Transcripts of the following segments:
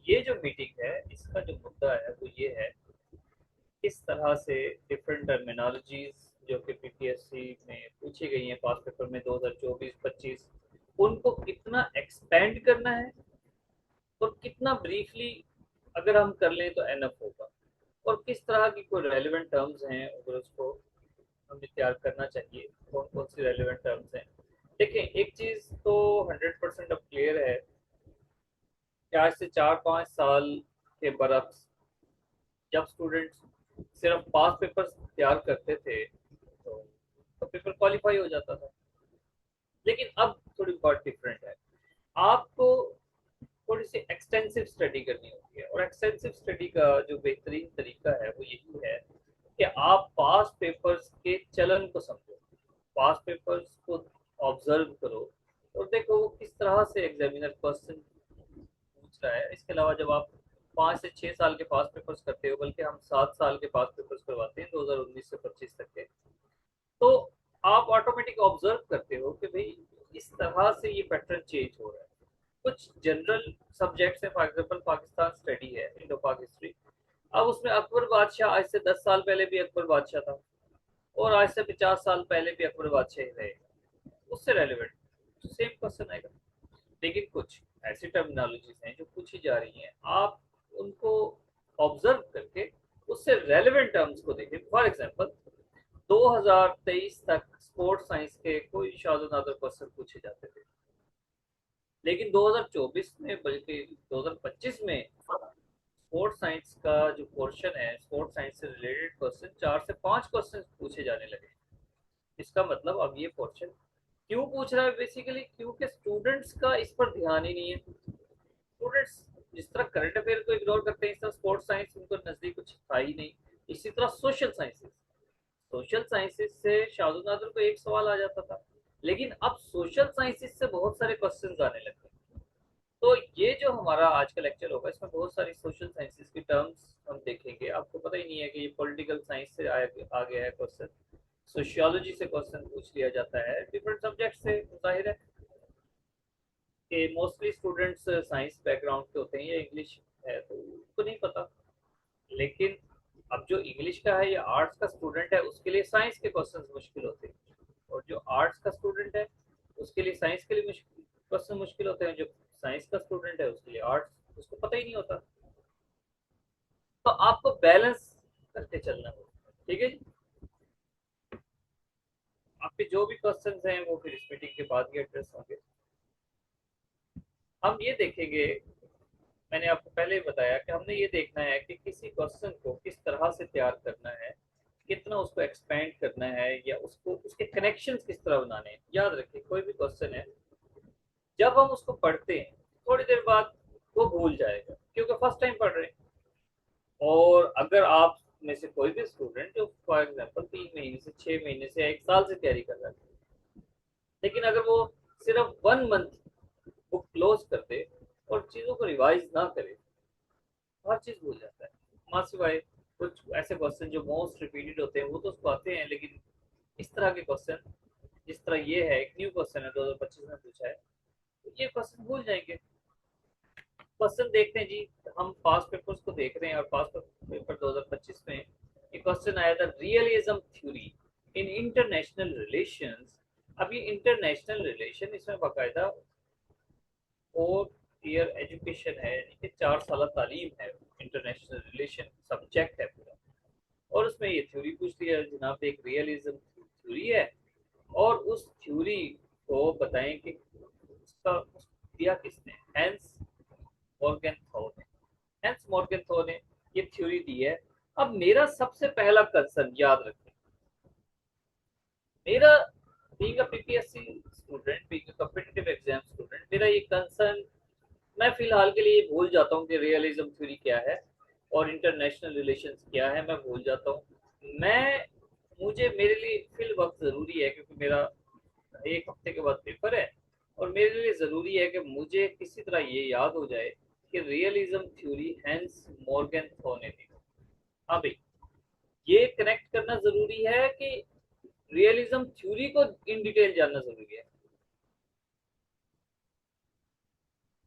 ये जो मीटिंग है इसका जो मुद्दा है वो ये है, किस तरह से डिफरेंट टर्मिनोलॉजीज जो कि पीपीएससी में पूछी गई हैं पास पेपर में 2024-25, उनको कितना एक्सपेंड करना है और कितना ब्रीफली अगर हम कर लें तो एनफ होगा, और किस तरह की कोई रेलिवेंट टर्म्स हैं अगर उसको हमें तैयार करना चाहिए, कौन कौन सी रेलिवेंट टर्म्स हैं। देखें, एक चीज़ तो 100% अब क्लियर है कि आज से 4-5 साल के बरक्स जब स्टूडेंट्स सिर्फ पास पेपर्स तैयार करते थे तो पेपर क्वालिफाई हो जाता था। लेकिन अब थोड़ी बात डिफरेंट है, आपको थोड़ी सी एक्सटेंसिव स्टडी करनी होती है, और एक्सटेंसिव स्टडी का जो बेहतरीन तरीका है वो यही है कि आप पास पेपर्स के चलन को समझो, पास पेपर्स को ऑब्जर्व करो और देखो वो किस तरह से एग्जामिनर क्वेश्चन पूछ रहा है। इसके अलावा जब आप 5 से 6 साल के पास पेपर्स करते हो, बल्कि हम 7 साल के पास पेपर्स करवाते हैं 2019 से 25 तक के, तो आप ऑटोमेटिक ऑब्जर्व करते हो कि भाई इस तरह से ये पैटर्न चेंज हो रहा है। कुछ जनरल सब्जेक्ट्स हैं, फॉर एग्जांपल पाकिस्तान स्टडी है, इंडो पाक हिस्ट्री। अब उसमें अकबर बादशाह आज से 10 साल पहले भी अकबर बादशाह था, और आज से 50 साल पहले भी अकबर बादशाह ही रहेगा, उससे रेलिवेंट सेम क्वेश्चन आएगा। लेकिन कुछ ऐसी टर्मिनोलॉजीज हैं जो पूछी जा रही हैं, आप उनको ऑब्जर्व करके उससे रेलिवेंट टर्म्स को देखें। फॉर एग्जांपल 2023 तक स्पोर्ट्स साइंस के कोई शादो नादर क्वेश्चन पूछे जाते थे, लेकिन 2024 में बल्कि 2025 में स्पोर्ट्स साइंस का जो पोर्शन है, स्पोर्ट्स साइंस से रिलेटेड क्वेश्चन 4 से 5 क्वेश्चन पूछे जाने लगे। इसका मतलब अब ये पोर्शन क्यों पूछ रहा है, बेसिकली क्योंकि स्टूडेंट्स का इस पर ध्यान ही नहीं है। स्टूडेंट्स जिस तरह करंट अफेयर को इग्नोर करते हैं, इस तरह स्पोर्ट्स साइंस उनको नजदीक कुछ था ही नहीं। इसी तरह सोशल साइंसेज से शाहरुख नादर को एक सवाल आ जाता था, लेकिन अब सोशल साइंसेज से बहुत सारे क्वेश्चन आने लगे। तो ये जो हमारा आज का लेक्चर होगा इसमें बहुत सारी सोशल साइंसेज की टर्म्स हम देखेंगे। आपको पता ही नहीं है कि ये पॉलिटिकल साइंस से आ गया है क्वेश्चन, सोशियोलॉजी से क्वेश्चन पूछ लिया जाता है, डिफरेंट सब्जेक्ट से। जाहिर है कि मोस्टली स्टूडेंट्स साइंस बैकग्राउंड के होते हैं या इंग्लिश है तो उनको नहीं पता। लेकिन अब जो इंग्लिश का है या आर्ट्स का स्टूडेंट है उसके लिए साइंस के क्वेश्चन मुश्किल होते हैं, और जो आर्ट्स का स्टूडेंट है उसके लिए साइंस के लिए क्वेश्चन मुश्किल होते हैं, जो साइंस का स्टूडेंट है उसके लिए आर्ट्स उसको पता ही नहीं होता। तो आपको बैलेंस करके चलना होगा, ठीक है जी। आपके जो भी क्वेश्चन हैं वो फिर इस मीटिंग के बाद ही एड्रेस होंगे। हम ये देखेंगे, मैंने आपको पहले ही बताया कि हमने ये देखना है कि किसी क्वेश्चन को किस तरह से तैयार करना है, कितना उसको एक्सपेंड करना है, या उसको उसके कनेक्शंस किस तरह बनाने हैं। याद रखिए कोई भी क्वेश्चन है जब हम उसको पढ़ते हैं थोड़ी देर बाद वो भूल जाएगा क्योंकि फर्स्ट टाइम पढ़ रहे हैं। और अगर आप में से कोई भी स्टूडेंट जो फॉर एग्जांपल 3 महीने से 6 महीने से 1 साल से तैयारी कर रहा है, लेकिन अगर वो सिर्फ 1 मंथ बुक क्लोज कर दे और चीज़ों को रिवाइज ना करे, हर चीज़ भूल जाता है। माँ सिवाय कुछ ऐसे क्वेश्चन जो मोस्ट रिपीटेड होते हैं वो तो उसको आते हैं, लेकिन इस तरह के क्वेश्चन जिस तरह ये है, एक न्यू क्वेश्चन है 2025 में पूछा है, तो ये क्वेश्चन भूल जाएंगे। क्वेश्चन देखते हैं जी, हम पास पेपर्स को देख रहे हैं और पास पेपर 2025 में एक क्वेश्चन आया था, रियलिज्म थ्योरी इन इंटरनेशनल रिलेशंस। अब ये इंटरनेशनल रिलेशन, इसमें बाकायदा 4 ईयर एजुकेशन है, यानी कि 4 साल तालीम है, इंटरनेशनल रिलेशन सब्जेक्ट है पूरा। और उसमें ये थ्योरी पूछ लिया जनाब, एक रियलिज्म थ्योरी है, और उस थ्योरी को बताएं कि उसका दिया किसने, हैंस मॉर्गेनथौ ने। हैंस मॉर्गेनथौ ने ये थ्योरी दी है। अब मेरा सबसे पहला कंसर्न याद रखें, मेरा being a PPSC student, being a competitive exam student, मेरा ये कंसर्न, मैं फिलहाल के लिए भूल जाता हूँ कि रियलिज्म थ्योरी क्या है और इंटरनेशनल रिलेशंस क्या है, मैं भूल जाता हूँ। मैं मुझे मेरे लिए फिल वक्त ज़रूरी है क्योंकि मेरा 1 हफ्ते के बाद पेपर है, और मेरे लिए ज़रूरी है कि मुझे किसी तरह ये याद हो जाए कि रियलिज्म थ्योरी हैंस मॉर्गेनथौ ने दी। हाँ भाई, ये कनेक्ट करना ज़रूरी है कि रियलिज्म थ्योरी को इन डिटेल जानना ज़रूरी है।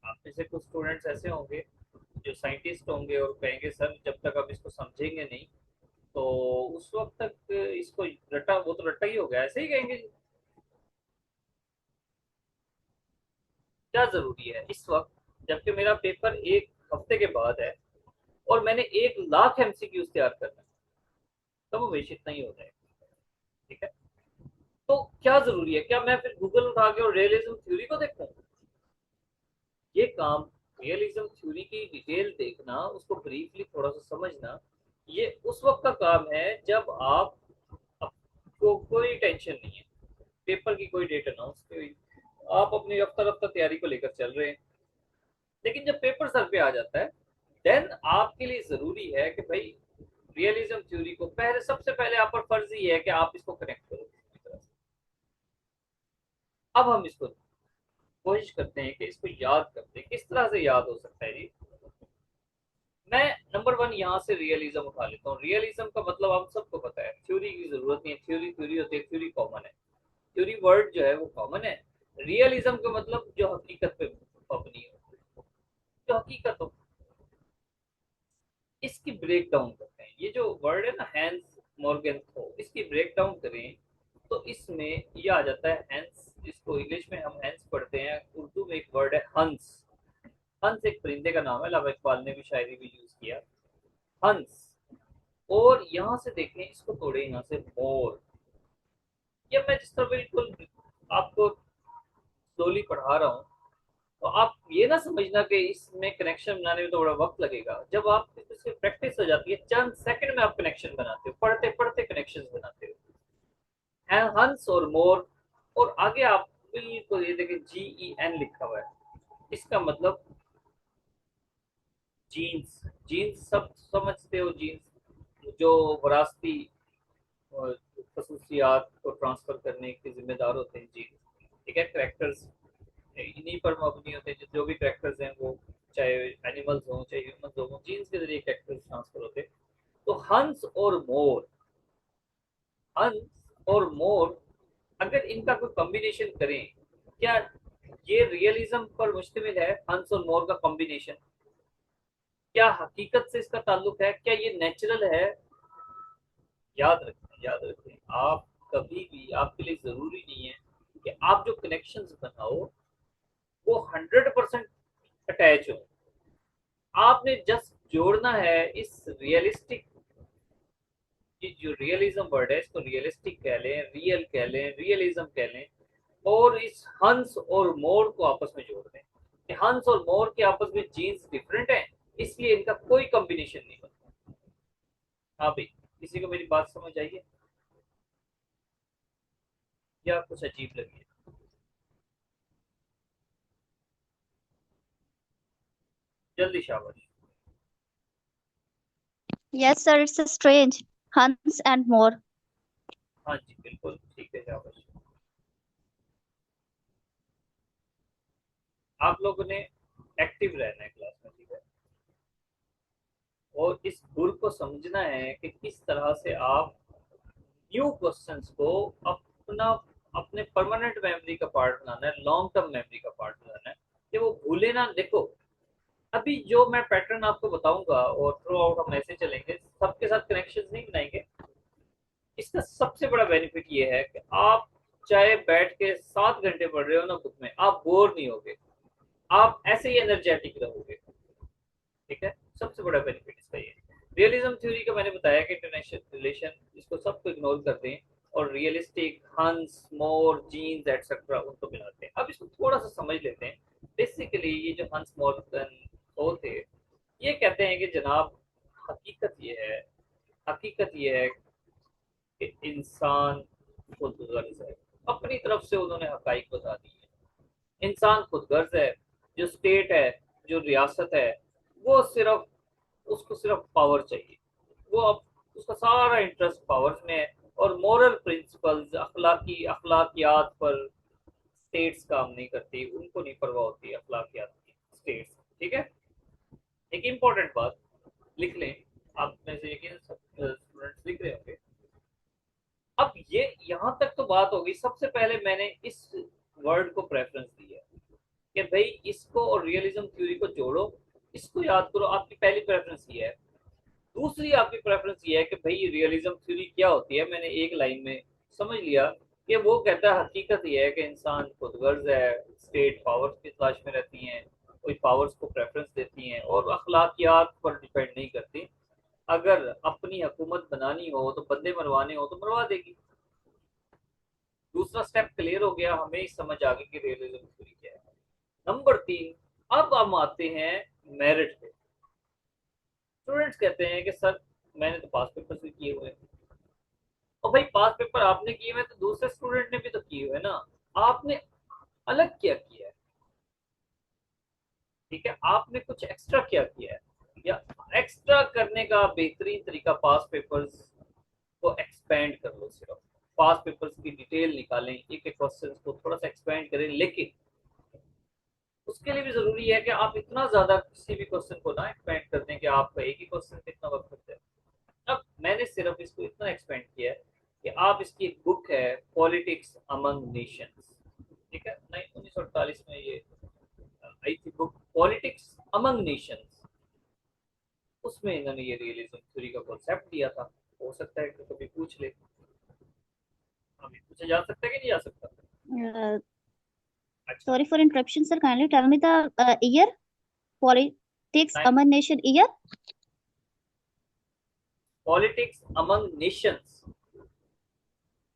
आप में से कुछ स्टूडेंट्स ऐसे होंगे जो साइंटिस्ट होंगे और कहेंगे सर जब तक आप इसको समझेंगे नहीं तो उस वक्त तक इसको रटा, वो तो रट्टा ही हो गया, ऐसे ही कहेंगे। क्या जरूरी है इस वक्त, जबकि मेरा पेपर एक हफ्ते के बाद है और मैंने 1 लाख एमसीक्यूज तैयार करना है, तो वो बेशक इतना ही हो जाएगा। ठीक है, तो क्या जरूरी है, क्या मैं फिर गूगल उठा के और रियलिज्म थ्योरी को देखूं? ये काम, रियलिज्म थ्योरी की डिटेल देखना, उसको ब्रीफली थोड़ा सा समझना, ये उस वक्त का काम है जब आप, आपको कोई टेंशन नहीं है, पेपर की कोई डेट अनाउंस नहीं हुई, आप अपनी रफ्ता रफ्ता तैयारी को लेकर चल रहे हैं। लेकिन जब पेपर सर पे आ जाता है, देन आपके लिए जरूरी है कि भाई रियलिज्म थ्योरी को पहले, सबसे पहले आप पर फर्ज ही है कि आप इसको कनेक्ट करो किसी तरह से। अब हम इसको कोशिश करते हैं कि इसको याद करते हैं, किस तरह से याद हो सकता है जी। मैं नंबर 1 यहाँ से रियलिज्म उठा लेता हूँ। रियलिज्म का मतलब आप सबको पता है, थ्योरी की जरूरत नहीं है, थ्योरी थ्योरी होती है, थ्योरी कॉमन है, थ्योरी वर्ड जो है वो कॉमन है। रियलिज्म का मतलब जो हकीकत पे मबनी हो, जो हकीकत हो, इसकी ब्रेक डाउन करते हैं। ये जो वर्ड है ना हैंस मॉर्गेंथो, इसकी ब्रेक डाउन करें तो इसमें ये आ जाता है हैंस, जिसको इंग्लिश में हम हैंस पढ़ते हैं, उर्दू में एक वर्ड है हंस। हंस एक परिंदे का नाम है, अल्लामा इकबाल ने भी शायरी में यूज किया, हंस। और यहाँ से देखें, इसको तोड़े यहाँ से मोर। ये मैं जिस तरह बिल्कुल आपको स्लोली पढ़ा रहा हूँ, तो आप ये ना समझना कि इसमें कनेक्शन बनाने में तो बड़ा वक्त लगेगा। जब आप इससे प्रैक्टिस हो जाती है, चंद सेकंड में आप कनेक्शन बनाते हो, पढ़ते पढ़ते कनेक्शन बनाते हो। हंस और मोर, और आगे आप बिल्कुल ये देखें GEN लिखा हुआ है, इसका मतलब जीन्स। जीन्स सब समझते हो, जीन्स जो वरासती खसूसियात को ट्रांसफर करने के जिम्मेदार होते हैं जीन्स। ठीक है, करेक्टर्स इन्हीं पर मबनी होते हैं, जो भी करेक्टर्स हैं वो चाहे एनिमल्स हों चाहे ह्यूमंस हों, जीन्स के जरिए करेक्टर्स ट्रांसफर होते हैं। तो हंस और मोर, हंस और मोर, अगर इनका कोई कॉम्बिनेशन करें, क्या ये रियलिज्म पर मुश्तमिल है? हंस और मोर का कॉम्बिनेशन क्या हकीकत से इसका ताल्लुक है? क्या ये नेचुरल है? याद रखें, याद रखें, आप कभी भी, आपके लिए जरूरी नहीं है कि आप जो कनेक्शंस बनाओ वो 100% अटैच हो। आपने जस्ट जोड़ना है इस रियलिस्टिक, ये जो रियलिज्म वर्ड है इसको रियलिस्टिक कह लें, रियल कह लें, रियलिज्म कह लें, और इस हंस और मोर को आपस में जोड़ दें कि हंस और मोर के आपस में जीन्स डिफरेंट हैं, इसलिए इनका कोई कॉम्बिनेशन नहीं बनता। हाँ भाई, किसी को मेरी बात समझ आई है या कुछ अजीब लगी है? जल्दी शाबाश। Yes, sir, it's strange. Hunts and more. हाँ जी बिल्कुल ठीक है, शाबाश। आप लोगों ने एक्टिव रहना है क्लास में, ठीक है, और इस गुर को समझना है कि किस तरह से आप न्यू क्वेश्चंस को अपना, अपने परमानेंट मेमोरी का पार्ट बनाना है, लॉन्ग टर्म मेमोरी का पार्ट बनाना है, कि वो भूले ना। देखो, अभी जो मैं पैटर्न आपको बताऊंगा और थ्रू आउट हम ऐसे चलेंगे, सबके साथ कनेक्शन नहीं बनाएंगे। इसका सबसे बड़ा बेनिफिट ये है कि आप चाहे बैठ के 7 घंटे पढ़ रहे हो ना बुक में, आप बोर नहीं होगे, आप ऐसे ही एनर्जेटिक रहोगे। ठीक है, सबसे बड़ा बेनिफिट इसका ये। रियलिज्म थ्योरी का मैंने बताया कि इंटरनेशनल रिलेशन, इसको सबको इग्नोर कर दें और रियलिस्टिक हंस मोर जीन्स एटसेट्रा उनको मिलाते हैं। अब इसको थोड़ा सा समझ लेते हैं। बेसिकली ये जो हंस मॉर्गन हो थे, ये कहते हैं कि जनाब, हकीकत ये है, हकीकत ये है कि इंसान खुद गर्ज है। अपनी तरफ से उन्होंने हकाइक बता दी है, इंसान खुद गर्ज है। जो स्टेट है, जो रियासत है, वो सिर्फ, उसको सिर्फ पावर चाहिए, वो अब उसका सारा इंटरेस्ट पावर्स में है। और मॉरल प्रिंसिपल्स, अखलाकी अखलाकियात पर स्टेट्स काम नहीं करती, उनको नहीं परवाह होती अखलाकियात की, स्टेट्स। ठीक है, एक इंपॉर्टेंट बात लिख लें, आप में से यकीन सब स्टूडेंट्स लिख रहे होंगे। अब ये यहाँ तक तो बात होगी, सबसे पहले मैंने इस वर्ड को प्रेफरेंस दी है कि भाई इसको और रियलिज्म थ्योरी को जोड़ो, इसको याद करो, आपकी पहली प्रेफरेंस ये है। दूसरी आपकी प्रेफरेंस ये है कि भाई रियलिज्म थ्योरी क्या होती है, मैंने एक लाइन में समझ लिया कि वो कहता है हकीकत ये है कि इंसान खुदगर्ज है, स्टेट पावर्स की तलाश में रहती हैं, कोई पावर्स को प्रेफरेंस देती हैं और अखलाकियात पर डिपेंड नहीं करती। अगर अपनी हुकूमत बनानी हो तो बंदे मरवाने हो तो मरवा देगी। दूसरा स्टेप क्लियर हो गया, हमें ही समझ आ गई कि रियलिज्म थ्योरी क्या है। नंबर 3, अब हम आते हैं मेरिट पे। स्टूडेंट्स कहते हैं कि सर मैंने तो पास पेपर भी किए हुए हैं। और भाई पास पेपर आपने किए हुए तो दूसरे स्टूडेंट ने भी तो किए हुए ना, आपने अलग क्या किया है? ठीक है, आपने कुछ एक्स्ट्रा क्या किया है? या एक्स्ट्रा करने का बेहतरीन तरीका पास पेपर्स को एक्सपेंड कर लो। सिर्फ पास पेपर्स की डिटेल निकालें, एक एक क्वेश्चन को थोड़ा सा एक्सपेंड करें, लेकिन उसके लिए भी जरूरी है कि आप इतना ज्यादा किसी भी क्वेश्चन को ना एक्सपेंड कर दें कि आप एक ही क्वेश्चन में इतना वक्त लगता है। अब मैंने सिर्फ इसको इतना एक्सपेंड किया है कि आप, इसकी एक बुक है पॉलिटिक्स अमंग नेशंस, ठीक है, 1948 में ये आई थी बुक, पॉलिटिक्स अमंग नेशंस। उसमें इन्होंने ये रियलिज्म थ्योरी का कॉन्सेप्ट दिया था। हो सकता है कि कभी पूछ ले, अभी पूछा जा सकता है कि नहीं जा सकता? Uh, अच्छा, Sorry for interruption, sir. Kindly tell me the year. Politics among nation year. Politics among Nations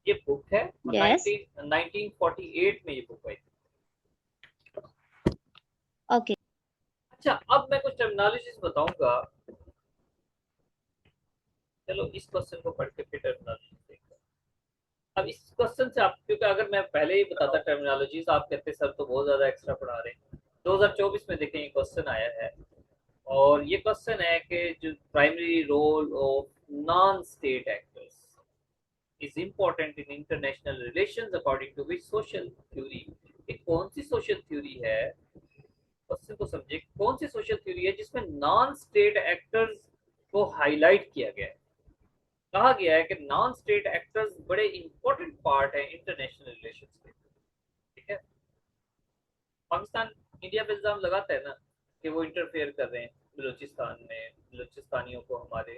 ये बुक है और Yes. 1948 में ये बुक आई थी। Okay. अच्छा, अब मैं कुछ टर्मिनोलॉजीज बताऊंगा। चलो इस क्वेश्चन को पढ़ के फिर टर्मिनोलॉजी देखते हैं। अब इस क्वेश्चन से आप, क्योंकि अगर मैं पहले ही बताता टर्मिनोलॉजीज, आप कहते सर तो बहुत ज्यादा एक्स्ट्रा पढ़ा रहे हैं। 2024 में देखें ये क्वेश्चन आया है, और ये क्वेश्चन है कि जो primary role of non state actors is important in international relations according to which social theory. एक कौन सी सोशल थ्योरी है, क्वेश्चन को समझे, कौन सी सोशल थ्योरी है जिसमें नॉन स्टेट एक्टर्स को हाईलाइट किया गया है। कहा गया है कि नॉन स्टेट एक्टर्स बड़े इंपॉर्टेंट पार्ट है इंटरनेशनल रिलेशंस के। ठीक है, पाकिस्तान इंडिया पे इल्जाम लगाता है ना कि वो इंटरफेयर कर रहे हैं बलूचिस्तान में, बलूचिस्तानियों को हमारे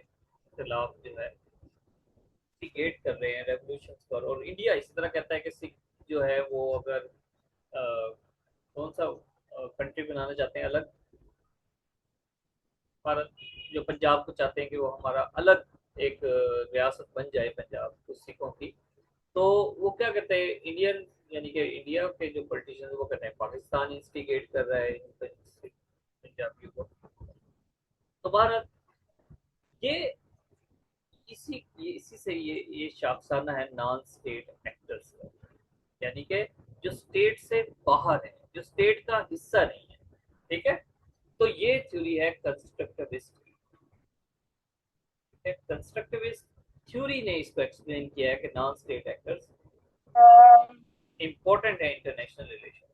खिलाफ जो है इंस्टिगेट कर रहे हैं रेवोल्यूशन पर। और इंडिया इसी तरह कहता है कि सिख जो है वो अगर कौन सा कंट्री बनाना चाहते हैं अलग, भारत, जो पंजाब को चाहते हैं कि वो हमारा अलग एक रियासत बन जाए पंजाब तो सिखों की, तो वो क्या कहते हैं इंडियन, यानी कि इंडिया के जो पॉलिटिशियंस वो कहते हैं पाकिस्तान इंस्टिगेट कर रहा है पंजाबियों को। तो भारत ये इसी से ये शाफसाना है नॉन स्टेट एक्टर्स का, यानी कि जो स्टेट से बाहर है, जो स्टेट का हिस्सा नहीं है। ठीक है, तो ये थ्योरी है कंस्ट्रक्टिविस्ट की। कंस्ट्रक्टिविस्ट थ्योरी ने इसको एक्सप्लेन किया है कि नॉन स्टेट एक्टर्स इंपॉर्टेंट है इंटरनेशनल रिलेशन।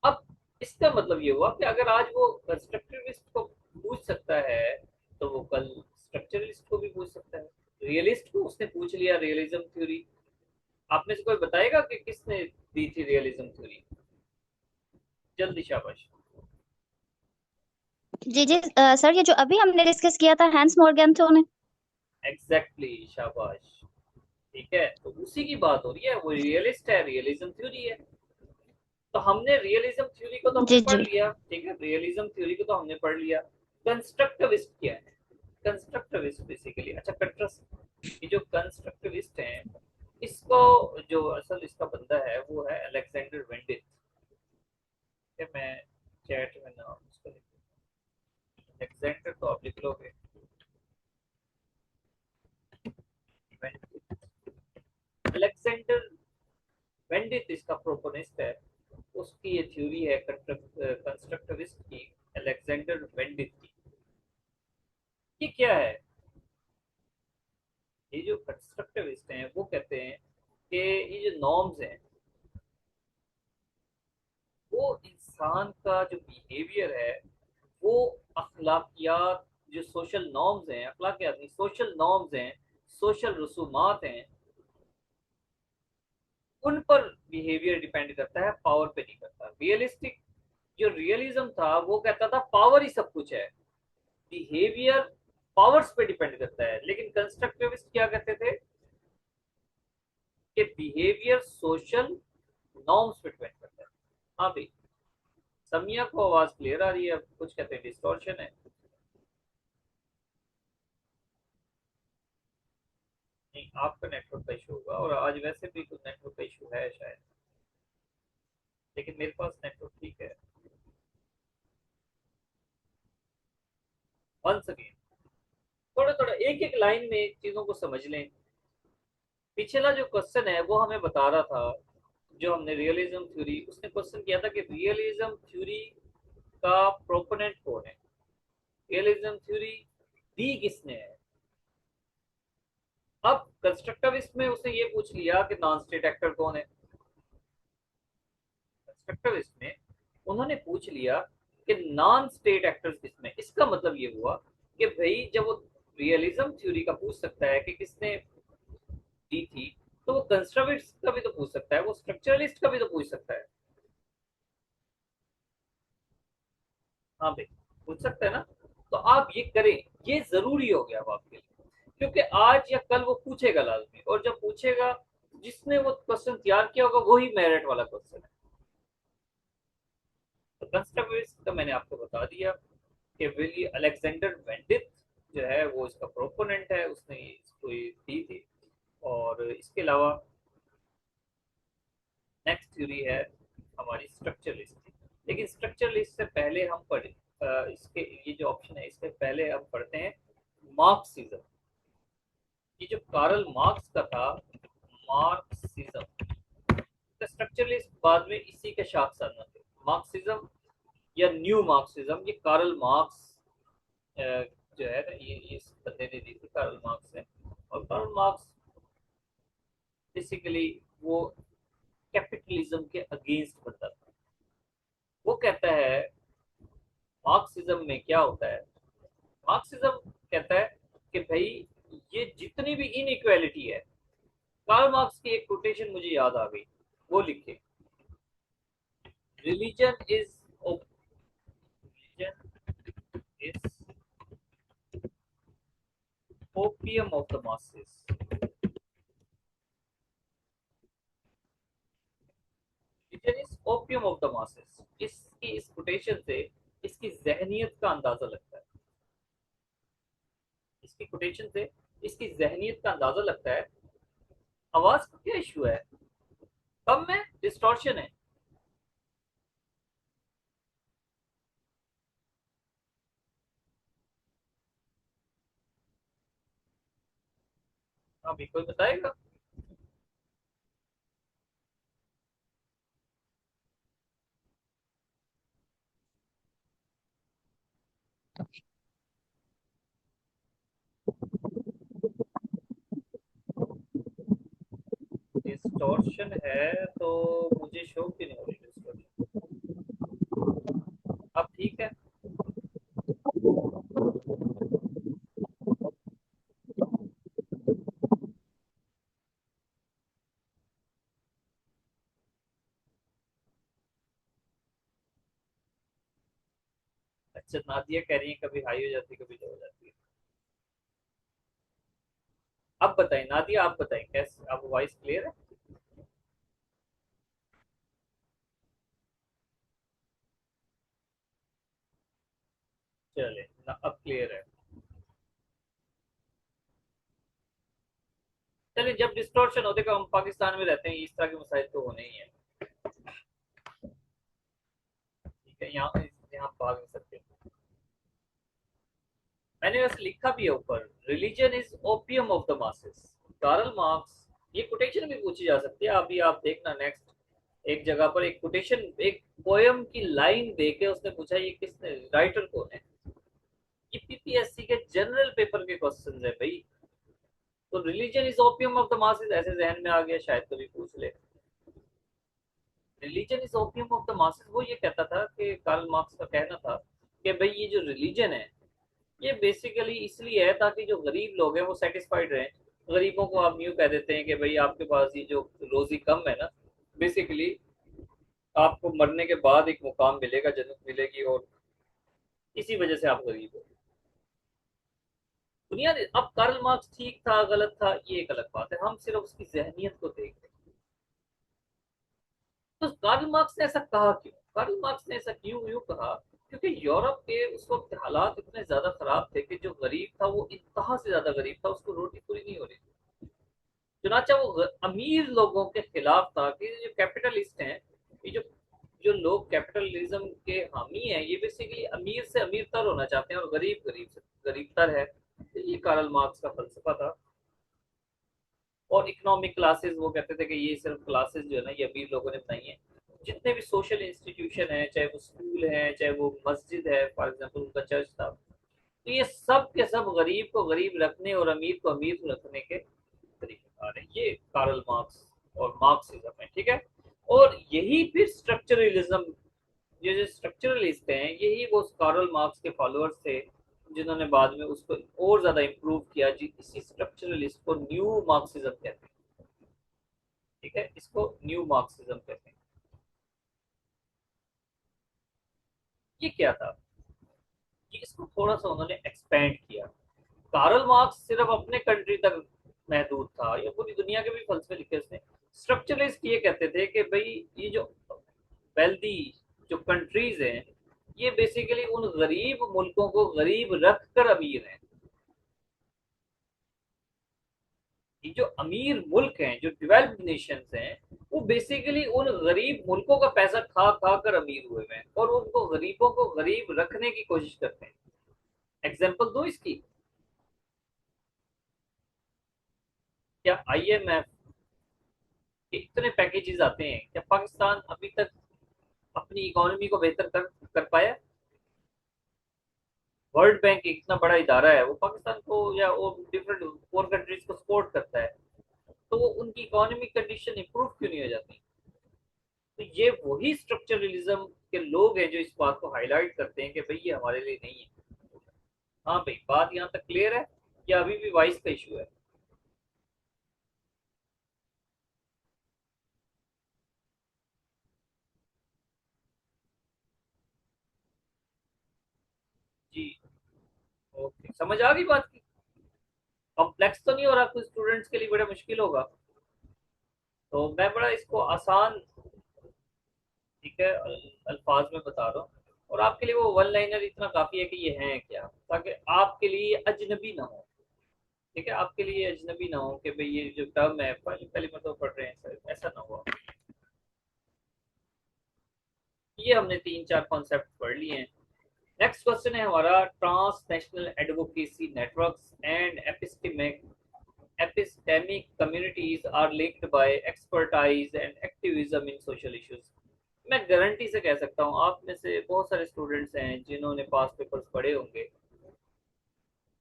अब इसका मतलब ये हुआ कि अगर आज वो कंस्ट्रक्टिविस्ट को पूछ सकता है तो वो कल स्ट्रक्चरलिस्ट को भी पूछ सकता है। रियलिस्ट को उसने पूछ लिया रियलिज्म थ्योरी। आप में से कोई बताएगा कि किसने दी थी रियलिज्म थ्योरी? जल्दी शाबाश। जी जी सर, ये जो अभी हमने डिस्कस किया था हैंस मॉर्गेंथो ने। एग्जैक्टली, शाबाश। ठीक है, तो उसी की बात हो रही है, वो रियलिस्ट है, रियलिज्म थ्योरी है। तो हमने रियलिज्म थ्योरी को तो हमने जी पढ़ जी लिया, ठीक है, रियलिज्म थ्योरी को तो हमने पढ़ लिया। कंस्ट्रक्टिविस्ट क्या है? कंस्ट्रक्टिविस्ट बेसिकली, अच्छा कंट्रस्ट, ये जो कंस्ट्रक्टिविस्ट हैं, इसको जो असल इसका बंदा है वो है अलेक्जेंडर वेंडिथ। मैं चैट में नाम उसका अलेक्जेंडर तो आप लिख लोगे, अलेक्जेंडर वेंडिथ इसका प्रोपोनिस्ट है। उसकी ये थ्योरी है कंस्ट्रक्टिविस्ट की, अलेक्जेंडर वेंडिथ की। ये क्या है? ये जो कंस्ट्रक्टिविस्ट हैं वो कहते हैं कि ये जो नॉर्म्स हैं वो इंसान का जो बिहेवियर है वो अखलाकियात, जो सोशल नॉर्म्स हैं, अखलाकियात नहीं, सोशल नॉर्म्स हैं, सोशल रसूमात हैं, उन पर बिहेवियर डिपेंड करता है, पावर पे नहीं करता। रियलिस्टिक जो रियलिज्म था वो कहता था पावर ही सब कुछ है, बिहेवियर पावर्स पे डिपेंड करता है। लेकिन कंस्ट्रक्टिविस्ट क्या कहते थे कि बिहेवियर सोशल नॉर्म्स पे डिपेंड करता है। हाँ भाई, समिया को आवाज क्लियर आ रही है, कुछ कहते हैं डिस्टॉर्शन है। नहीं, आपका नेटवर्क का इशू होगा, और आज वैसे भी कुछ नेटवर्क का इशू है शायद, लेकिन मेरे पास नेटवर्क ठीक है। वंस अगेन, थोड़ा थोड़ा एक एक लाइन में चीजों को समझ लें। पिछला जो क्वेश्चन है वो हमें बता रहा था, जो हमने रियलिज्म थ्योरी, उसने क्वेश्चन किया था कि रियलिज्म थ्योरी का प्रोपोनेंट कौन है, रियलिज्म थ्योरी दी किसने है। अब कंस्ट्रक्टिविस्ट में उसने ये पूछ लिया कि नॉन स्टेट एक्टर कौन है। कंस्ट्रक्टिविस्ट में उन्होंने पूछ लिया कि नॉन स्टेट एक्टर्स किसमें। इसका मतलब ये हुआ कि भाई जब वो रियलिज्म थ्योरी का पूछ सकता है कि किसने दी थी, तो वो कंस्ट्रक्टिविस्ट का भी तो पूछ सकता है, वो स्ट्रक्चरलिस्ट का भी तो पूछ सकता है। हाँ भाई, पूछ सकते हैं ना। तो आप ये करें, ये जरूरी हो गया अब आपके लिए, क्योंकि आज या कल वो पूछेगा लाजमी, और जब पूछेगा जिसने वो क्वेश्चन तैयार किया होगा वही मेरिट वाला क्वेश्चन है। तो कंस्ट्रक्टिविस्ट का मैंने आपको बता दिया कि विली अलेक्जेंडर वेंडिथ जो है वो इसका प्रोपोनेंट है, उसने इसको ये दी थी। और इसके अलावा नेक्स्ट थ्योरी है हमारी स्ट्रक्चरलिस्ट। लेकिन स्ट्रक्चरलिस्ट से पहले हम पढ़े, इसके ये जो ऑप्शन है इससे पहले हम पढ़ते हैं मार्क्सिज्म। ये जो कार्ल मार्क्स का था, मार्क्सिज्म, स्ट्रक्चरलिस्ट बाद में इसी के शाख साधना थे। मार्क्सिज्म या न्यू मार्क्सिज्म, ये कार्ल मार्क्स जो है ना, ये इस बंदे ने दी थी, कार्ल मार्क्स ने। और कार्ल मार्क्स बेसिकली वो कैपिटलिज्म के अगेंस्ट बंदा था। वो कहता है मार्क्सिज्म में क्या होता है, मार्क्सिज्म कहता है कि भाई ये जितनी भी इनइक्वालिटी है, कार्ल मार्क्स की एक कोटेशन मुझे याद आ गई, वो लिखे, religion is religion is opium of the masses. Religion is opium of the masses, इसकी इस कोटेशन से इसकी जहनियत का अंदाजा लगता है। इसकी कोटेशन से इसकी जहनियत का अंदाजा लगता है। आवाज का क्या इशू है, कम में डिस्टॉर्शन है। अभी कोई बताएगा। डिस्टॉर्शन है तो मुझे शो क्यों नहीं हो रही डिस्टॉर्शन। अब ठीक है। अच्छा, नादिया कह रही है कभी हाई हो जाती है कभी लो हो जाती है। अब बताएं नादिया, आप बताएं कैसे, अब वॉइस क्लियर है। चले ना, अब क्लियर है। चलिए, जब डिस्टॉर्शन होते का हम पाकिस्तान में रहते हैं, इस तरह के मसाइल तो होने ही है। ठीक है, यहाँ यहाँ भाग नहीं सकते। मैंने वैसे लिखा भी है ऊपर, religion is opium of the masses, Karl Marx. ये कोटेशन भी पूछी जा सकती है, अभी आप देखना नेक्स्ट एक जगह पर एक कोटेशन, एक पोयम की लाइन देके उसने पूछा ये किसने, राइटर कौन है। ये पीपीएससी के जनरल पेपर के क्वेश्चन है भाई। तो religion is opium of the masses ऐसे जहन में आ गया, शायद कभी पूछ ले। Religion is opium of the masses, वो ये कहता था कि कार्ल मार्क्स का कहना था कि भाई ये जो रिलीजन है ये बेसिकली इसलिए है ताकि जो गरीब लोग हैं वो सेटिस्फाइड रहें। गरीबों को आप यूँ कह देते हैं कि भाई आपके पास ये जो रोजी कम है ना, बेसिकली आपको मरने के बाद एक मुकाम मिलेगा, जन्नत मिलेगी, और इसी वजह से आप गरीब हो। दुनिया ने अब कार्ल मार्क्स ठीक था गलत था ये एक अलग बात है, हम सिर्फ उसकी जहनीत को देख रहे हैं। तो कार्ल मार्क्स ने ऐसा कहा क्यों? कार्ल मार्क्स ने ऐसा क्यों यूं कहा? क्योंकि यूरोप के उस वक्त हालात इतने ज्यादा खराब थे कि जो गरीब था वो इंतहा से ज्यादा गरीब था, उसको रोटी पूरी नहीं हो रही थी। चुनाचा वो अमीर लोगों के खिलाफ था कि जो कैपिटलिस्ट हैं, ये जो जो लोग कैपिटलिज्म के हामी हैं, ये बेसिकली अमीर से अमीर तर होना चाहते हैं और गरीब गरीब से गरीब तर है। तो ये कार्ल मार्क्स का फलसफा था। और इकोनॉमिक क्लासेस, वो कहते थे कि ये सिर्फ क्लासेस जो है ना ये अमीर लोगों ने बनाई है। जितने भी सोशल इंस्टीट्यूशन है, चाहे वो स्कूल है चाहे वो मस्जिद है, फॉर एग्जांपल उनका चर्च था, तो ये सब के सब गरीब को गरीब रखने और अमीर को अमीर रखने के तरीकेकार है। ये कार्ल मार्क्स और मार्क्सिज्म है, ठीक है। और यही फिर स्ट्रक्चरलिज्म, ये जो स्ट्रक्चरलिस्ट हैं यही वो कार्ल मार्क्स के फॉलोअर्स थे जिन्होंने बाद में उसको और ज्यादा इम्प्रूव किया जी। इसी स्ट्रक्चरलिस्ट को न्यू मार्क्सिज्म कहते हैं, ठीक है, इसको न्यू मार्क्सिज्म कहते हैं। ये क्या था कि इसको थोड़ा सा उन्होंने एक्सपेंड किया। कार्ल मार्क्स सिर्फ अपने कंट्री तक महदूद था, या पूरी दुनिया के भी फलसफे लिखे उसने। स्ट्रक्चरलिस्ट ये कहते थे कि भाई ये जो वेल्दी जो कंट्रीज हैं, ये बेसिकली उन गरीब मुल्कों को गरीब रख कर अमीर हैं। ये जो अमीर मुल्क हैं, जो डेवलप्ड नेशंस हैं, वो बेसिकली उन गरीब मुल्कों का पैसा खा खा कर अमीर हुए हैं और उनको गरीबों को गरीब रखने की कोशिश करते हैं। एग्जाम्पल दो इसकी। क्या IMF के इतने पैकेजेस आते हैं, क्या पाकिस्तान अभी तक अपनी इकोनॉमी को बेहतर कर पाया? वर्ल्ड बैंक इतना बड़ा इदारा है, वो पाकिस्तान को या वो डिफरेंट पोर कंट्रीज को सपोर्ट करता है, तो वो उनकी इकोनॉमिक कंडीशन इंप्रूव क्यों नहीं हो जाती? तो ये वही स्ट्रक्चरलिज्म के लोग हैं जो इस बात को हाईलाइट करते हैं कि भाई ये हमारे लिए नहीं है। हाँ भाई, बात यहाँ तक क्लियर है या अभी भी वाइस का इशू है? जी, ओके, समझ आ गई बात की। कॉम्प्लेक्स तो नहीं हो रहा, कुछ स्टूडेंट्स के लिए बड़ा मुश्किल होगा, तो मैं बड़ा इसको आसान, ठीक है, अल्फाज में बता रहा हूँ। और आपके लिए वो वन लाइनर इतना काफी है कि ये है क्या, ताकि आपके लिए ये अजनबी ना हो। ठीक है, आपके लिए अजनबी ना हो कि भाई ये जो टर्म है पहली पहली मतलब पढ़ रहे हैं सर, ऐसा ना हो। ये हमने तीन चार कॉन्सेप्ट पढ़ लिए हैं। नेक्स्ट क्वेश्चन है हमारा, transnational advocacy networks and epistemic communities are linked by expertise and activism in social issues. मैं गारंटी से कह सकता हूँ आप में से बहुत सारे स्टूडेंट्स हैं जिन्होंने पास पेपर्स पढ़े होंगे।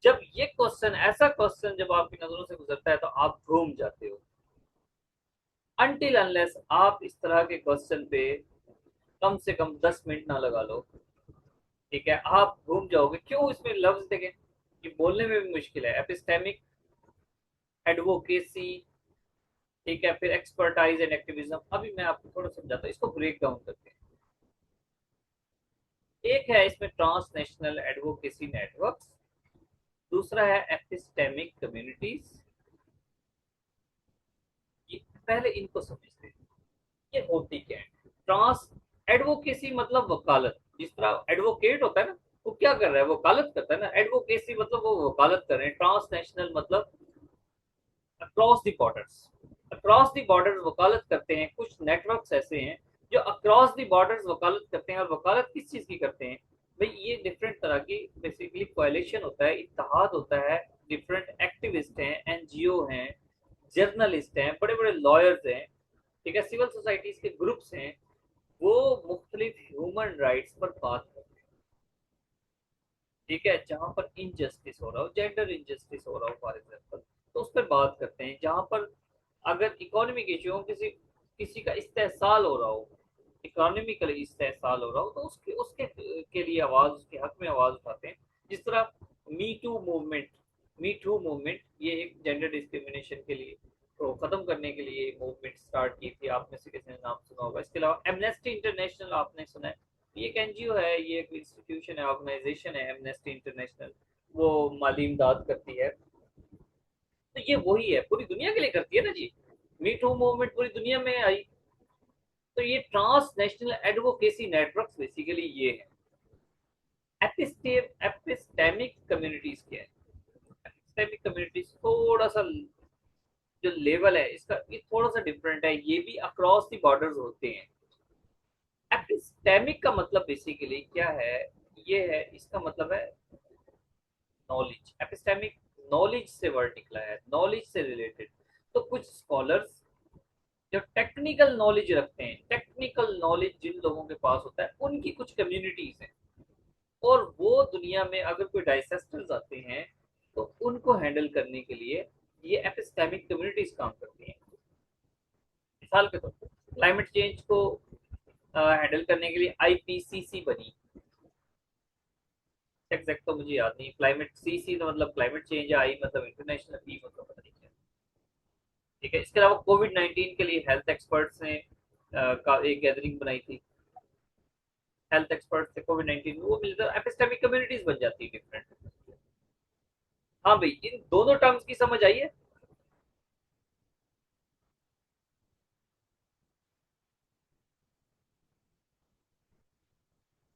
जब ये क्वेश्चन, ऐसा क्वेश्चन जब आपकी नजरों से गुजरता है तो आप घूम जाते हो। अनटिल अनलेस आप इस तरह के क्वेश्चन पे कम से कम 10 मिनट ना लगा लो, ठीक है, आप घूम जाओगे। क्यों? इसमें लफ्ज देखें, ये बोलने में भी मुश्किल है। एपिस्टेमिक एडवोकेसी, ठीक है, फिर एक्सपर्टाइज एंड एक्टिविज्म। अभी मैं आपको थोड़ा समझाता हूँ, इसको ब्रेक डाउन करते हैं। एक है इसमें ट्रांसनेशनल एडवोकेसी नेटवर्क्स, दूसरा है एपिस्टेमिक कम्युनिटीज। ये पहले इनको समझते हैं, ये होती क्या है। ट्रांस एडवोकेसी मतलब वकालत, जिस तरह एडवोकेट होता है ना, वो क्या कर रहा है, वकालत करता है ना। एडवोकेसी मतलब वो वकालत कर रहे हैं। ट्रांसनेशनल मतलब across the borders, across the borders वकालत करते हैं। कुछ नेटवर्क्स ऐसे हैं जो अक्रॉस द बॉर्डर्स वकालत करते हैं। और वकालत किस चीज की करते हैं भाई? ये डिफरेंट तरह की बेसिकली कोalition होता है, इत्तेहाद होता है। डिफरेंट एक्टिविस्ट हैं, NGO हैं, जर्नलिस्ट हैं, बड़े बड़े लॉयर्स हैं, ठीक है, सिविल सोसाइटीज के ग्रुप्स हैं। वो मुख्तलिफ ह्यूमन राइट्स पर बात करते हैं, ठीक है, जहां पर इनजस्टिस हो रहा हो, जेंडर इनजस्टिस हो रहा हो फॉर एग्जाम्पल, तो उस पर बात करते हैं। जहां पर अगर इकोनॉमिक इश्यू हो, किसी किसी का इस्तेहसाल हो रहा हो, इकोनॉमिकली इस्तेहसाल हो रहा हो, तो उसके उसके के लिए आवाज, उसके हक में आवाज उठाते हैं। जिस तरह me too movement, me too movement, ये एक जेंडर डिस्क्रिमिनेशन के लिए, को खत्म करने के लिए मूवमेंट स्टार्ट की थी। आप में से किसी ने नाम सुना होगा। इसके अलावा एमनेस्टी इंटरनेशनल आपने सुना है, ये एक एनजीओ है, ये एक इंस्टीट्यूशन है, ऑर्गेनाइजेशन है एमनेस्टी इंटरनेशनल। वो माली इमदाद करती है। तो ये वही है, पूरी दुनिया के लिए करती है ना जी। मी टू मूवमेंट पूरी दुनिया में आई। तो ये transnational advocacy network basically ये है। एपिस्टेमिक कम्युनिटीज क्या है? एपिस्टेमिक कम्युनिटीज थोड़ा सा जो लेवल है इसका ये थोड़ा सा डिफरेंट है, ये भी अक्रॉस द बॉर्डर्स होते हैं। एपिस्टेमिक का मतलब बेसिकली क्या है? ये है, इसका मतलब है नॉलेज। एपिस्टेमिक नॉलेज से वर्ड निकला है, नॉलेज से रिलेटेड। तो कुछ स्कॉलर्स जो टेक्निकल नॉलेज रखते हैं, टेक्निकल नॉलेज जिन लोगों के पास होता है, उनकी कुछ कम्युनिटीज हैं। और वो दुनिया में अगर कोई डाइसेस्टर्स आते हैं तो उनको हैंडल करने के लिए ये एपिस्टेमिक कम्युनिटीज काम करती हैं। मिसाल के तौर पर क्लाइमेट चेंज को हैंडल करने के लिए आईपीसीसी बनी। एग्जैक्ट तो मुझे याद नहीं, क्लाइमेट सीसी तो मतलब क्लाइमेट चेंज है, आई मतलब इंटरनेशनल, पी मतलब पता नहीं क्या। ठीक है, इसके अलावा कोविड 19 के लिए हेल्थ एक्सपर्ट्स ने का एक गैदरिंग बनाई थी। हेल्थ एक्सपर्ट थे कोविड 19 में, वो मिलकर एपिस्टेमिक कम्युनिटीज बन जाती है डिफरेंट। हाँ भाई, इन दोनों टर्म्स की समझ आई है?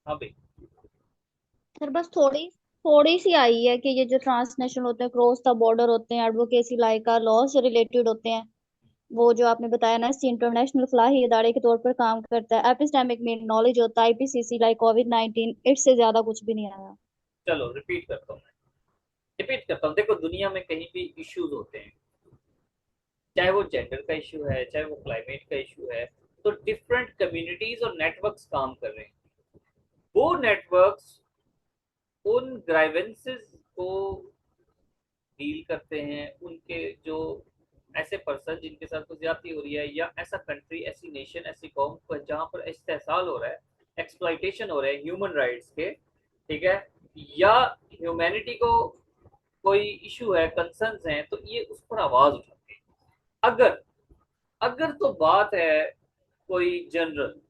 हाँ भाई। सर बस थोड़ी थोड़ी सी आई है कि ये जो ट्रांसनेशनल होते हैं, क्रॉस द बॉर्डर होते हैं, एडवोकेसी लाइक का लॉ से रिलेटेड होते हैं। वो जो आपने बताया ना, इससे इंटरनेशनल फलाही इदारे के तौर पर काम करता है। एपिस्टेमिक में नॉलेज होता है, आईपीसीसी लाइक कोविड 19, इससे ज्यादा कुछ भी नहीं आया। चलो रिपीट करता हूँ मैं, रिपीट करता हूँ। देखो, दुनिया में कहीं भी इश्यूज होते हैं, चाहे वो जेंडर का इशू है, चाहे वो क्लाइमेट का इशू है, तो डिफरेंट कम्युनिटीज और नेटवर्क्स काम कर रहे हैं। वो नेटवर्क्स उन ग्राइवेंसेस को डील करते हैं, उनके जो ऐसे पर्सन जिनके साथ कुछ ज्यादती हो रही है, या ऐसा कंट्री, ऐसी नेशन, ऐसी कौम पर जहाँ पर इस्तेसाल हो रहा है, एक्सप्लॉइटेशन हो रहा है ह्यूमन राइट्स के, ठीक है, या ह्यूमैनिटी को कोई इशू है, कंसर्न्स हैं, तो ये उस पर आवाज उठाते हैं। अगर अगर तो बात है कोई जनरल,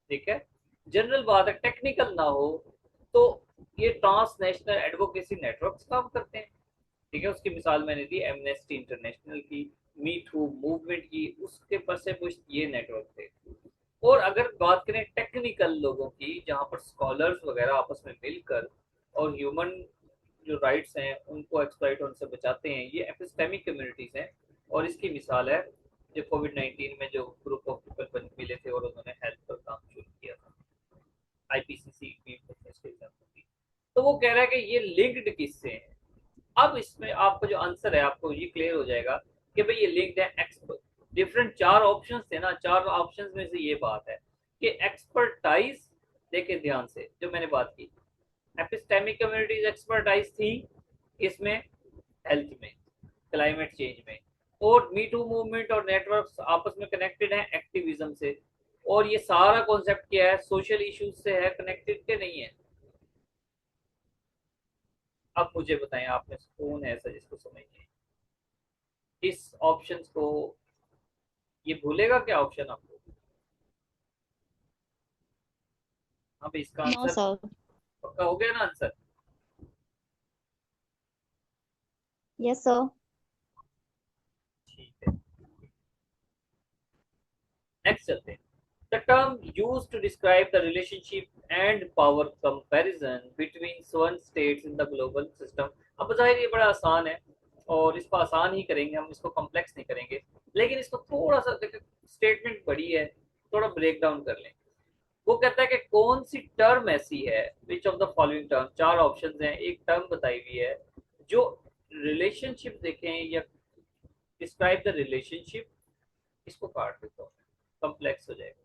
ठीक है, जनरल बात है, टेक्निकल ना हो, तो ये ट्रांसनेशनल एडवोकेसी नेटवर्क्स काम करते हैं। ठीक है, उसकी मिसाल मैंने दी एमनेस्टी इंटरनेशनल की, मी टू मूवमेंट की, उसके पर से कुछ ये नेटवर्क थे। और अगर बात करें टेक्निकल लोगों की, जहाँ पर स्कॉलर्स वगैरह आपस में मिलकर और ह्यूमन जो राइट्स हैं उनको एक्सप्लॉइट होने से बचाते हैं, ये एपिस्टेमिक कम्युनिटीज हैं। और इसकी मिसाल है जो कोविड 19 में जो ग्रुप ऑफ पीपल मिले थे और उन्होंने हेल्थ पर काम शुरू किया था, आईपीसीसी भी इसके एग्जाम्पल थी। तो वो कह रहा है कि ये लिंक्ड किससे हैं। अब इसमें आपका जो आंसर है, आपको ये क्लियर हो जाएगा कि भाई ये लिंक्ड है एक्सपर्ट। डिफरेंट चार ऑप्शंस थे ना, चार ऑप्शंस में से ये बात है कि एक्सपर्टाइज, देखे ध्यान से जो मैंने बात की, एपिस्टेमिक कम्युनिटीज एक्सपर्टाइज थी इसमें, हेल्थ में, क्लाइमेट चेंज में। और मी टू मूवमेंट और नेटवर्क्स आपस में कनेक्टेड हैं एक्टिविज्म से। और ये सारा कॉन्सेप्ट क्या है, सोशल इश्यूज से है कनेक्टेड के नहीं है? अब मुझे बताएं, आप में से कौन है ऐसा जिसको समझ नहीं इस ऑप्शंस को? ये भूलेगा क्या ऑप्शन आपको? हाँ भाई, इसका नो आंसर सर। पक्का हो गया ना आंसर? Yes sir. ठीक है, नेक्स्ट चलते हैं। The term used to describe the relationship and power comparison between certain states in the global system। अब जाहिर ये बड़ा आसान है और इसको आसान ही करेंगे हम, इसको कॉम्प्लेक्स नहीं करेंगे। लेकिन इसको थोड़ा सा स्टेटमेंट बड़ी है, थोड़ा ब्रेक डाउन कर लें। वो कहता है कि कौन सी टर्म ऐसी है, which of the following term, चार ऑप्शंस हैं, एक टर्म बताई हुई है जो रिलेशनशिप देखें या डिस्क्राइब द रिलेशनशिप। इसको काट देता हूँ, कॉम्प्लेक्स हो जाएगा।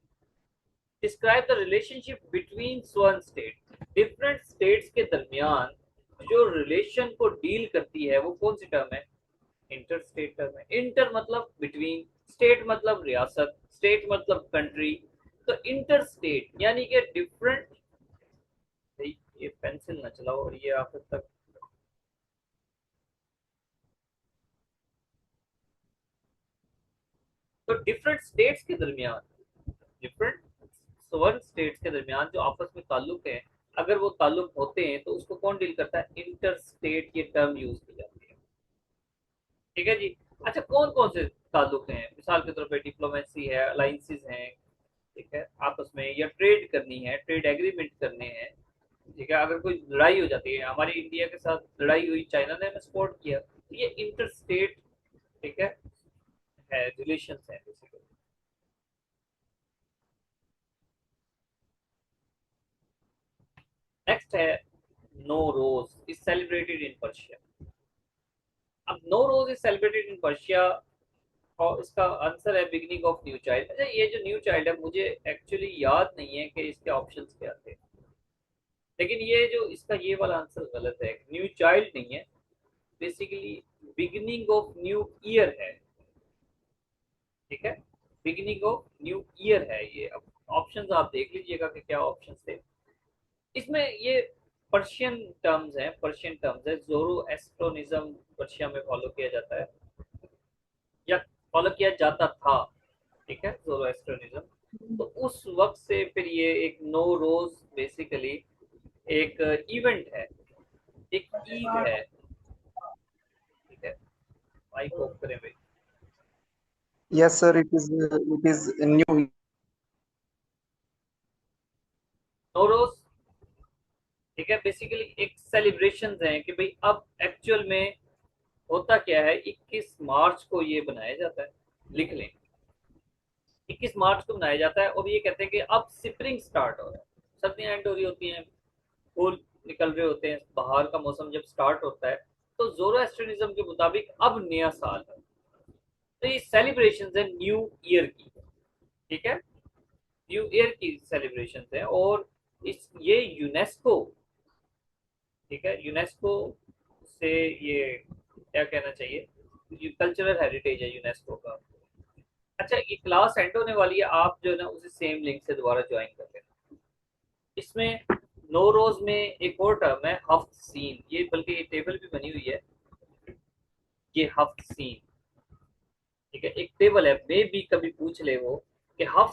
Describe the relationship between one state, different states के दरमियान जो रिलेशन को डील करती है, वो कौन सी टर्म है? इंटर स्टेट टर्म है। इंटर मतलब बिटवीन, स्टेट मतलब रियासत, स्टेट मतलब कंट्री। तो इंटर स्टेट यानी कि डिफरेंट, ये पेंसिल ना चलाओ और ये आखिर तक। तो डिफरेंट स्टेट्स के दरमियान, डिफरेंट सवर्न स्टेट्स के दरमियान जो आपस में ताल्लुक है, अगर वो ताल्लुक होते हैं तो उसको कौन डील करता है? इंटर स्टेट ये टर्म यूज की जाती है। ठीक है जी। अच्छा, कौन कौन से ताल्लुक हैं? मिसाल के तौर पे डिप्लोमेसी है, अलाइंसेस हैं, ठीक है, आपस में, या ट्रेड करनी है, ट्रेड एग्रीमेंट करने हैं। ठीक है, अगर कोई लड़ाई हो जाती है, हमारी इंडिया के साथ लड़ाई हुई, चाइना ने हमें सपोर्ट किया, तो ये इंटर स्टेट, ठीक है रिलेशन है बेसिकली। नेक्स्ट है Nowruz is celebrated in Persia. अब Nowruz is celebrated in Persia, और इसका आंसर है बिगिनिंग ऑफ न्यू चाइल्ड। अच्छा, ये जो न्यू चाइल्ड है, मुझे एक्चुअली याद नहीं है कि इसके ऑप्शंस क्या थे, लेकिन ये जो इसका ये वाला आंसर गलत है, न्यू चाइल्ड नहीं है, basically beginning of new year है। ठीक है, बिगिनिंग ऑफ न्यू ईयर है ये। अब ऑप्शंस आप देख लीजिएगा कि क्या ऑप्शंस थे इसमें। ये पर्शियन टर्म्स हैं, पर्शियन टर्म्स है। जोरो एस्ट्रोनिज्म पर्शिया में फॉलो किया जाता है, या फॉलो किया जाता था। ठीक है, जोरो एस्ट्रोनिज्म। तो उस वक्त से फिर ये एक नो रोज बेसिकली एक इवेंट है, एक ईद है। ठीक है, माइक ऑफ करें भाई। Yes, sir. It is new. Nowruz, ठीक है, बेसिकली एक सेलिब्रेशन है कि भाई अब एक्चुअल में होता क्या है। 21 मार्च को ये बनाया जाता है, लिख लें, 21 मार्च को मनाया जाता है, और ये कहते हैं कि अब स्प्रिंग स्टार्ट हो रहा है, सर्दियां एंड हो रही होती हैं, फूल निकल रहे होते हैं, बाहर का मौसम जब स्टार्ट होता है, तो जोरोएस्ट्रियनिज्म के मुताबिक अब नया साल है। तो ये सेलिब्रेशन है न्यू ईयर की। ठीक है, न्यू ईयर की सेलिब्रेशन है, और इस ये यूनेस्को, ठीक है, यूनेस्को से ये क्या कहना चाहिए, कल्चरल हेरिटेज है यूनेस्को का। अच्छा, ये क्लास एंड होने वाली है, आप जो है ना उसे सेम लिंक से दोबारा ज्वाइन कर लेना। इसमें नो रोज में एक और टर्म है हफ्त सीन, ये बल्कि ये टेबल भी बनी हुई है, ये हफ्त सीन। ठीक है, एक टेबल है, मे भी कभी पूछ ले वो कि हफ्त